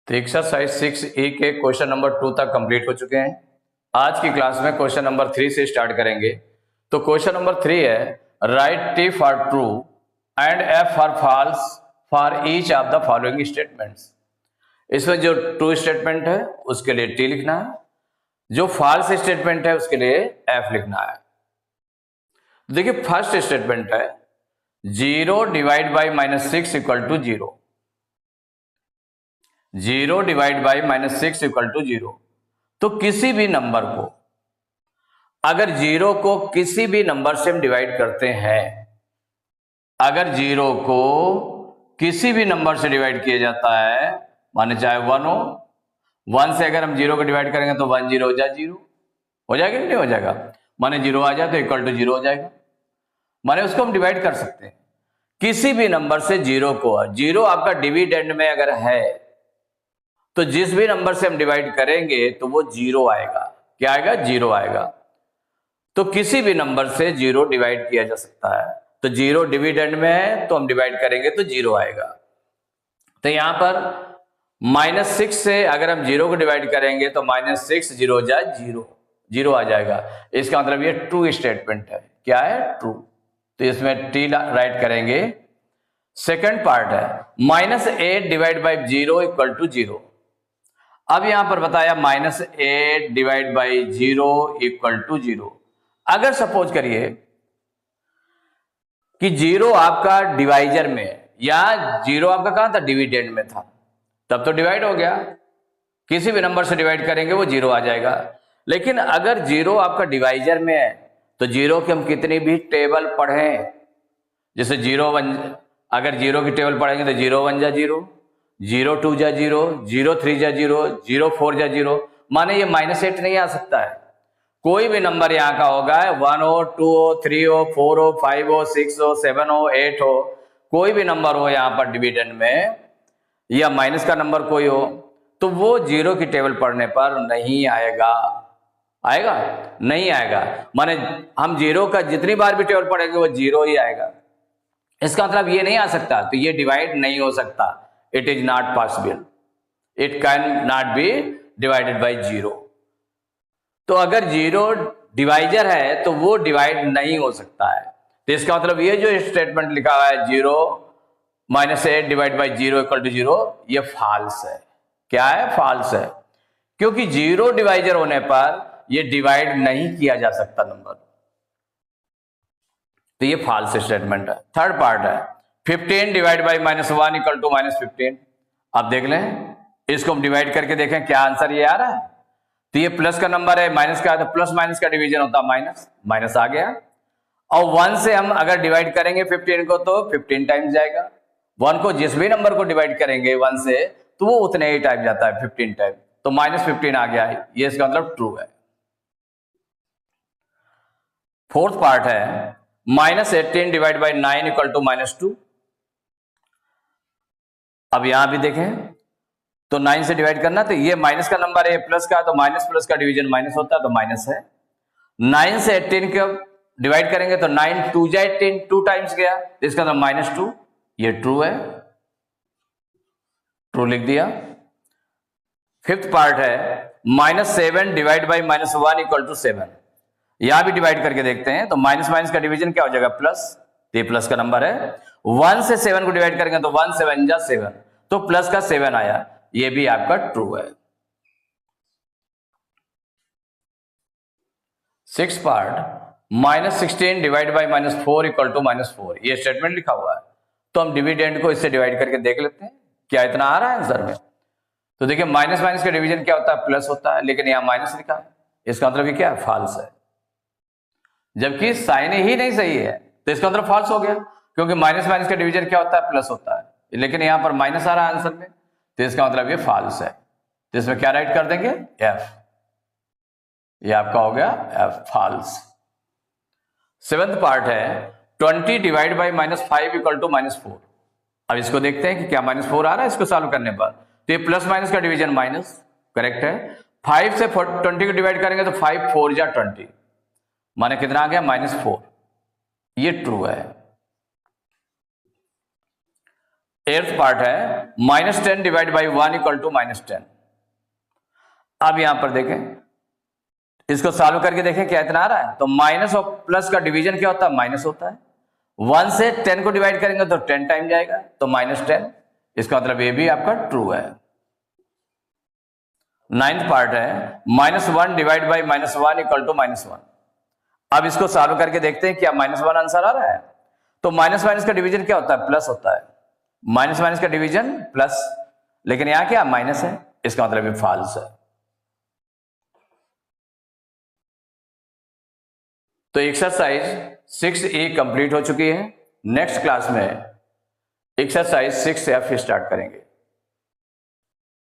तो एक्सरसाइज 6 के question number 2 तक कंप्लीट हो चुके हैं। आज की क्लास में क्वेश्चन नंबर 3 से स्टार्ट करेंगे। तो क्वेश्चन नंबर 3 है right T for true and F for false for each of the following statements. इसमें जो ट्रू स्टेटमेंट है उसके लिए टी लिखना है, जो फॉल्स स्टेटमेंट है उसके लिए एफ लिखना है। देखिए फर्स्ट स्टेटमेंट है 0 divide by -6 equal to 0। 0 divide by -6 equal to 0। तो किसी भी नंबर को अगर 0 को किसी भी नंबर से हम डिवाइड करते हैं, अगर 0 को किसी भी नंबर से डिवाइड किया जाता है, माने चाहे 1 हो, 1 से अगर हम 0 को डिवाइड करेंगे तो 1 0 हो जाए 0 हो जाएगा नहीं हो जाएगा, माने 0 आ जाए तो इक्वल टू 0 हो जाएगा, माने उसको हम डिवाइड कर सकते हैं किसी भी नंबर से 0 को। 0 आपका डिविडेंड में अगर है तो जिस भी नंबर से हम डिवाइड करेंगे तो वो 0 आएगा। क्या आएगा? 0 आएगा। तो किसी भी नंबर से 0 डिवाइड किया जा सकता है। तो 0 डिविडेंड में है तो हम डिवाइड करेंगे तो 0 आएगा। तो यहां पर -6 से अगर हम 0 को डिवाइड करेंगे तो -6 0 जाए 0 0 आ जाएगा। इसका मतलब ये ट्रू स्टेटमेंट है। क्या है? ट्रू। तो इसमें टी राइट करेंगे। सेकंड पार्ट है -8 डिवाइड बाई 0 इक्वल टू 0। अब यहां पर बताया -8 डिवाइड बाई 0 इक्वल टू 0। अगर सपोज करिए कि 0 आपका डिवाइजर में या 0 आपका कहां था? डिविडेंड में था, तब तो डिवाइड हो गया। किसी भी नंबर से डिवाइड करेंगे वो 0 आ जाएगा। लेकिन अगर 0 आपका डिवाइजर में है तो 0 की हम कितनी भी टेबल पढ़ें, जैसे 0 1, अगर 0 की टेबल पढ़ेंगे तो 0 1 जा 0, 0 2 जा 0, 0 3 जा 0, 0 4 जा 0, माने ये -8 नहीं आ सकता है। कोई भी नंबर यहाँ का होगा, 1 हो, 2 हो, 3 हो, 4 हो, 5 हो, 6 हो, 7 हो, 8 हो, कोई भी नंबर हो यहाँ पर डिविडेंड में, या माइनस का नंबर कोई हो, तो वो 0 की टेबल पढ़ने पर नहीं आएगा। आएगा? नहीं आएगा। माने हम 0 का जितनी बार भी टेबल पढ़ेंगे वो 0 ही आएगा। इसका मतलब ये नहीं आ सकता, तो ये डिवाइड नहीं हो सकता। It is not possible, it can not be divided by 0। तो अगर 0 डिवाइजर है तो वो डिवाइड नहीं हो सकता है। तो इसका मतलब ये जो स्टेटमेंट लिखा हुआ है 0 -8 डिवाइड बाई 0 इक्वल टू 0, ये फॉल्स है। क्या है? फॉल्स है, क्योंकि 0 डिवाइजर होने पर ये डिवाइड नहीं किया जा सकता नंबर। तो ये फॉल्स स्टेटमेंट है। थर्ड पार्ट है 15 डिवाइड बाई -1 इक्वल टू -15। अब देख लें, इसको हम डिवाइड करके देखें क्या आंसर ये आ रहा है। तो ये प्लस का नंबर है, माइनस का है, तो प्लस माइनस का डिवीजन होता है माइनस, माइनस आ गया। और 1 से हम अगर डिवाइड करेंगे 15 को तो 15 टाइम्स जाएगा। 1 को जिस भी नंबर को डिवाइड करेंगे 1 से तो वो उतने ही टाइम जाता है, 15 टाइम, तो -15 आ गया है। ये इसका मतलब ट्रू है। फोर्थ पार्ट है -18 डिवाइड बाई 9 इक्वल टू -2। अब यहां भी देखें तो 9 से डिवाइड करना, तो ये माइनस का नंबर है, प्लस का, तो माइनस प्लस का डिवीजन माइनस होता है, तो माइनस है। 9 से 18 को डिवाइड करेंगे तो 9 2 जा 18, 2 टाइम्स गया, इसका मतलब -2। ये ट्रू है, ट्रू लिख दिया। फिफ्थ पार्ट है -7 डिवाइड बाई -1 इक्वल टू 7। यहां भी डिवाइड करके देखते हैं, तो माइनस माइनस का डिवीजन क्या हो जाएगा? प्लस। ये प्लस का नंबर है। 1 से 7 को डिवाइड करेंगे तो 1 7 जा 7, तो प्लस का 7 आया। ये भी आपका ट्रू है। Six part -16 divide by -4 equal to -4। ये स्टेटमेंट लिखा हुआ है, तो हम डिविडेंड को इससे डिवाइड करके देख लेते हैं क्या इतना आ रहा है आंसर में। तो देखिए माइनस माइनस का डिवीजन क्या होता है? प्लस होता है, लेकिन यहां माइनस लिखा है, इसका मतलब ये क्या है? फॉल्स है, जबकि साइन ही नहीं सही है, तो इसका मतलब फॉल्स हो गया, क्योंकि माइनस माइनस का डिवीजन क्या होता है? प्लस होता है, लेकिन यहां पर माइनस आ रहा है आंसर में, तो इसका मतलब ये फॉल्स है। तो इसमें क्या राइट कर देंगे? एफ। ये आपका हो गया एफ, फॉल्स। सेवेंथ पार्ट है 20 डिवाइड बाई -5 इक्वल टू -4। अब इसको देखते हैं कि क्या -4 आ रहा है इसको सॉल्व करने पर। तो ये प्लस माइनस का डिवीजन माइनस, करेक्ट है। 5 से 20 को डिवाइड करेंगे तो 5 4 जा 20, माने कितना आ गया? -4। ये ट्रू है। 8th पार्ट है -10 डिवाइड बाई 1 इक्वल टू -10। अब यहां पर देखें, इसको सॉल्व करके देखें क्या इतना आ रहा है। तो माइनस और प्लस का डिवीजन क्या होता है, माइनस होता है। 1 से 10 को डिवाइड करेंगे तो 10 टाइम जाएगा, तो -10। इसका मतलब ये भी आपका ट्रू है। 9th पार्ट है -1 डिवाइड बाई -1 इक्वल टू -1। अब इसको सॉल्व करके देखते हैं क्या -1 आंसर आ रहा है। तो माइनस माइनस का डिवीजन क्या होता है, प्लस होता है। माइनस माइनस का डिवीजन प्लस, लेकिन यहां क्या माइनस है, इसका मतलब ये फॉल्स है। तो एक्सरसाइज 6A कंप्लीट हो चुकी है। नेक्स्ट क्लास में एक्सरसाइज 6F स्टार्ट करेंगे।